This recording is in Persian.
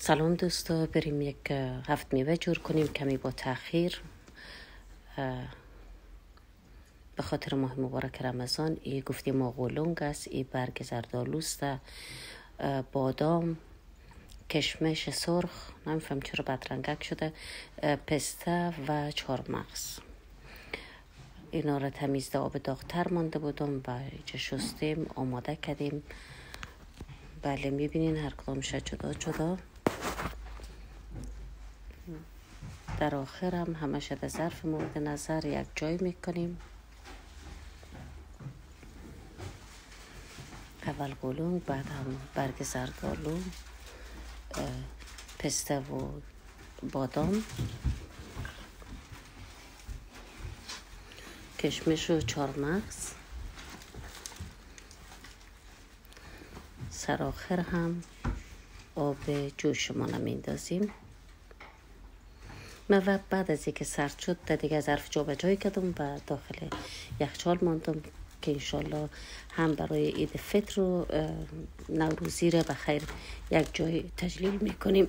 سلام دوستا، بریم یک هفت میوه جور کنیم کمی با تأخیر به خاطر ماه مبارک رمضان. ای گفتیم ما قولونگ است، ای برگ زردالوست، بادام، کشمش سرخ، نمیفهم چرا بدرنگک شده، پسته و چهارمغز. اینا را تمیزده آب داغتر مانده بودم و اینجا شستیم آماده کردیم. بله میبینین هر کدامش جدا جدا. در آخر هم همش در ظرف مورد نظر یک جای میکنیم. اول قولونگ، بعد هم برگ زردالو، پسته و بادام، کشمش و چهارمغز. سر آخر هم آب جوشمان میندازیم. من بعد از اینکه سرد شد دیگه ظرف جابجایی کردم و داخل یخچال ماندم که انشالله هم برای عید فطر و نوروزی را بخیر یک جای تجلیل میکنیم.